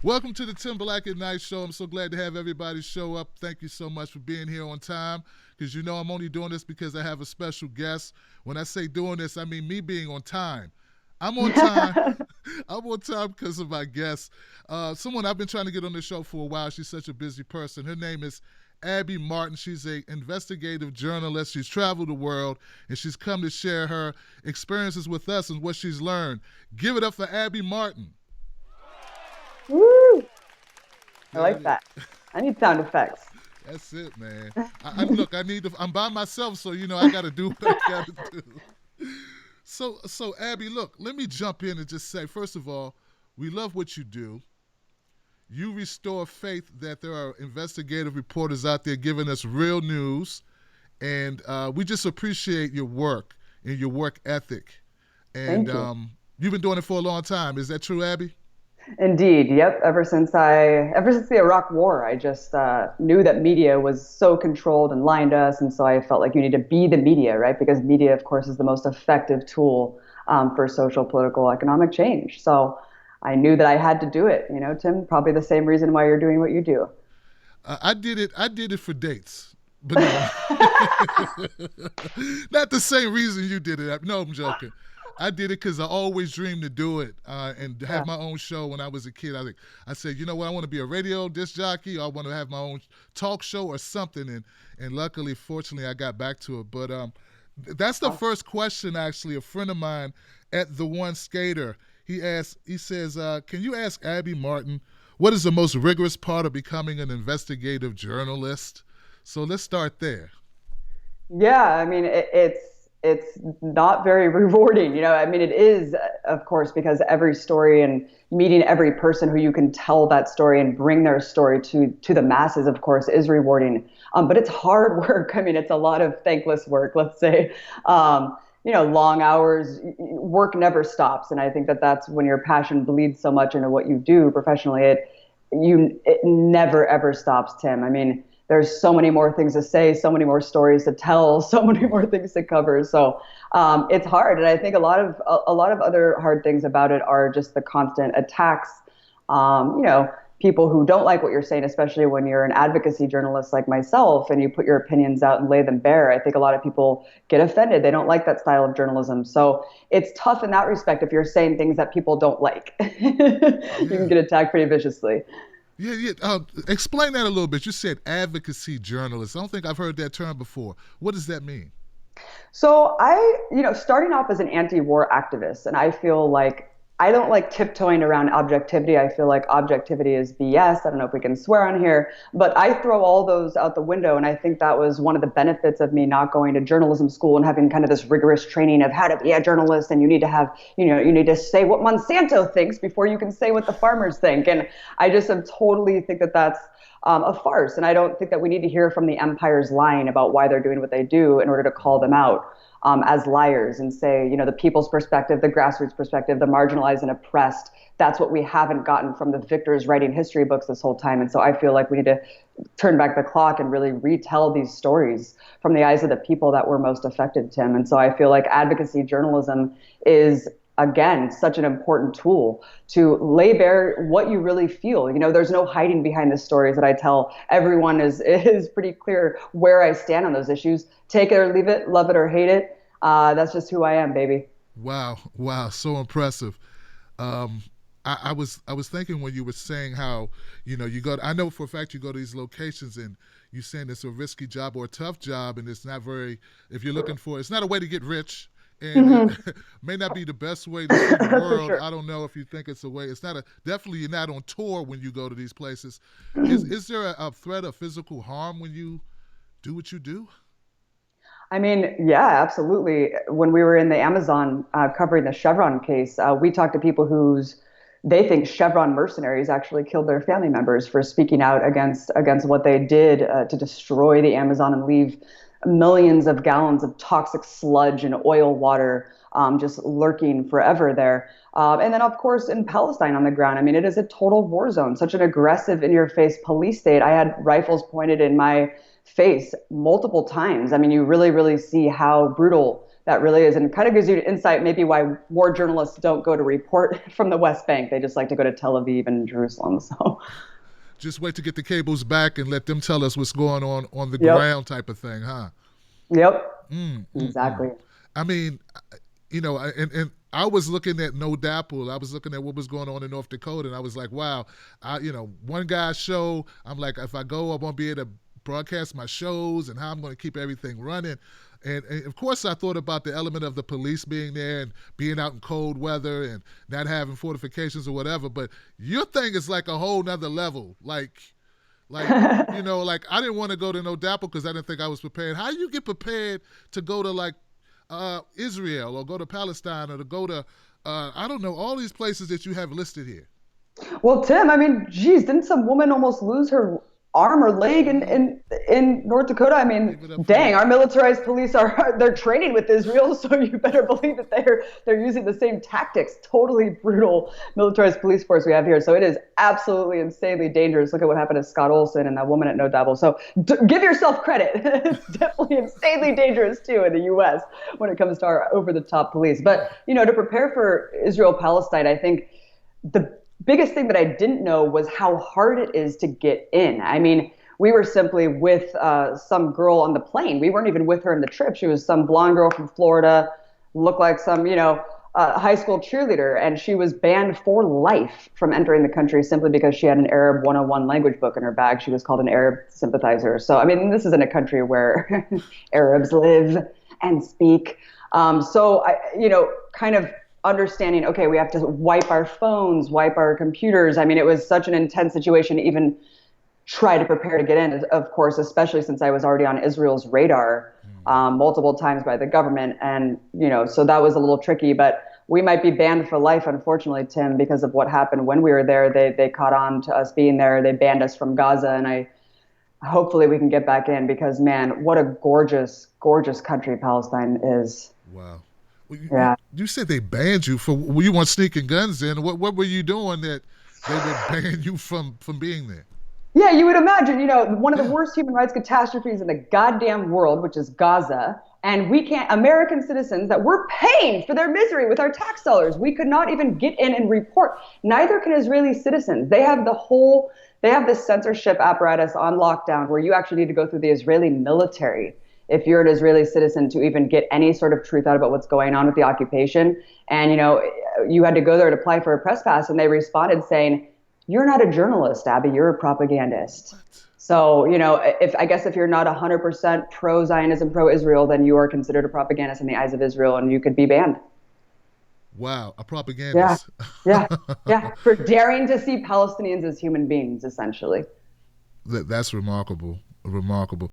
Welcome to the Tim Black at Night Show. I'm so glad to have everybody show up. Thank you so much for being here on time because you know I'm only doing this because I have a special guest. When I say doing this, I mean me being on time. I'm on time. I'm on time because of my guest. Someone I've been trying to get on the show for a while. She's such a busy person. Her name is Abby Martin. She's an investigative journalist. She's traveled the world, and she's come to share her experiences with us and what she's learned. Give it up for Abby Martin. Woo! I There like it that. is. I need sound effects. That's it, man. Look. I need to. I'm by myself, so I got to do what I got to do. So Abby, look. Let me jump in and just say, first of all, we love what you do. You restore faith that there are investigative reporters out there giving us real news, and we just appreciate your work and your work ethic. And Thank you. you've been doing it for a long time. Is that true, Abby? Indeed, yep. Ever since the Iraq War, I just knew that media was so controlled and lying to us, and so I felt like you need to be the media, right? Because media, of course, is the most effective tool for social, political, economic change. So I knew that I had to do it. You know, Tim, probably the same reason why you're doing what you do. I did it. I did it for dates, but no, not the same reason you did it. No, I'm joking. I did it because I always dreamed to do it and have Yeah. my own show when I was a kid. I said, you know what, I want to be a radio disc jockey. Or I want to have my own talk show or something. And luckily, fortunately, I got back to it. But that's the first question, actually. A friend of mine at The One Skater, he says, can you ask Abby Martin, what is the most rigorous part of becoming an investigative journalist? So let's start there. Yeah, I mean it's not very rewarding, you know. I mean it is, of course, because every story and meeting every person who you can tell that story and bring their story to the masses, of course, is rewarding. But it's hard work. I mean, it's a lot of thankless work. Let's say, long hours. Work never stops, and I think that that's when your passion bleeds so much into what you do professionally. It never ever stops, Tim. I mean, there's so many more things to say, so many more stories to tell, so many more things to cover. So it's hard, and I think a lot of other hard things about it are just the constant attacks. People who don't like what you're saying, especially when you're an advocacy journalist like myself, and you put your opinions out and lay them bare. I think a lot of people get offended. They don't like that style of journalism. So it's tough in that respect if you're saying things that people don't like. You can Yeah. get attacked pretty viciously. Yeah, yeah. Explain that a little bit. You said advocacy journalist. I don't think I've heard that term before. What does that mean? So starting off as an anti-war activist, and I feel like I don't like tiptoeing around objectivity. I feel like objectivity is BS. I don't know if we can swear on here, but I throw all those out the window. And I think that was one of the benefits of me not going to journalism school and having kind of this rigorous training of how to be a journalist. And you need to have, you need to say what Monsanto thinks before you can say what the farmers think. And I just have totally think that that's a farce. And I don't think that we need to hear from the empires lying about why they're doing what they do in order to call them out as liars and say, the people's perspective, the grassroots perspective, the marginalized and oppressed. That's what we haven't gotten from the victors writing history books this whole time. And so I feel like we need to turn back the clock and really retell these stories from the eyes of the people that were most affected, Tim. And so I feel like advocacy journalism is, again, such an important tool to lay bare what you really feel. There's no hiding behind the stories that I tell. Everyone is pretty clear where I stand on those issues. Take it or leave it, love it or hate it. That's just who I am, baby. Wow, wow, so impressive. Um, I was thinking when you were saying how you go. I know for a fact you go to these locations and you saying it's a risky job or a tough job, and it's not very. If you're looking for, it's not a way to get rich. And Hmm. it may not be the best way to see the That's for world. sure. I don't know if you think it's a way. It's not a definitely you're not on tour when you go to these places. Is there a threat of physical harm when you do what you do? I mean, yeah, absolutely. When we were in the Amazon covering the Chevron case, we talked to people they think Chevron mercenaries actually killed their family members for speaking out against what they did to destroy the Amazon and leave millions of gallons of toxic sludge and oil water just lurking forever there. And then, of course, in Palestine on the ground, I mean, it is a total war zone, such an aggressive, in your face police state. I had rifles pointed in my face multiple times. I mean, you really, really see how brutal that really is, and kind of gives you insight maybe why more journalists don't go to report from the West Bank. They just like to go to Tel Aviv and Jerusalem. So, Just wait to get the cables back and let them tell us what's going on the yep, ground type of thing, huh? yep, Mm, mm, mm. exactly. I mean, and I was looking at No Dapple. I was looking at what was going on in North Dakota, and I was like, wow, one guy's show. I'm like, if I go, I won't be able to broadcast my shows and how I'm going to keep everything running. And of course, I thought about the element of the police being there and being out in cold weather and not having fortifications or whatever. But your thing is like a whole nother level. Like I didn't want to go to No Dapple because I didn't think I was prepared. How do you get prepared to go to like Israel or go to Palestine or to go to I don't know, all these places that you have listed here? Well, Tim, I mean, geez, didn't some woman almost lose her arm or leg in North Dakota? I mean, Give it up for dang, that. our militarized police are they're training with Israel, so you better believe that they're using the same tactics. Totally brutal militarized police force we have here. So it is absolutely insanely dangerous. Look at what happened to Scott Olson and that woman at No Double. So give yourself credit. It's definitely insanely dangerous too in the U.S. when it comes to our over-the-top police. But to prepare for Israel-Palestine, I think the biggest thing that I didn't know was how hard it is to get in. I mean, we were simply with some girl on the plane. We weren't even with her in the trip. She was some blonde girl from Florida, looked like some, high school cheerleader, and she was banned for life from entering the country simply because she had an Arab 101 language book in her bag. She was called an Arab sympathizer. So, I mean, this is in a country where Arabs live and speak. Kind of understanding, okay, we have to wipe our phones, wipe our computers. I mean, it was such an intense situation to even try to prepare to get in, of course, especially since I was already on Israel's radar multiple times by the government. And, so that was a little tricky, but we might be banned for life, unfortunately, Tim, because of what happened when we were there. They caught on to us being there. They banned us from Gaza, and hopefully we can get back in because, man, what a gorgeous, gorgeous country Palestine is. Wow. Well, Yeah. you said they banned you for you weren't sneaking guns in. What were you doing that they would ban you from being there? Yeah, you would imagine, one of the Yeah. worst human rights catastrophes in the goddamn world, which is Gaza. And we can't, American citizens that we're paying for their misery with our tax dollars, we could not even get in and report. Neither can Israeli citizens. They have this censorship apparatus on lockdown where you actually need to go through the Israeli military if you're an Israeli citizen to even get any sort of truth out about what's going on with the occupation. And, you had to go there to apply for a press pass, and they responded saying, "You're not a journalist, Abby, you're a propagandist." So, if you're not 100% pro-Zionism, pro-Israel, then you are considered a propagandist in the eyes of Israel, and you could be banned. Wow, a Yeah, propagandist. yeah, yeah. For daring to see Palestinians as human beings, essentially. That's remarkable. Remarkable.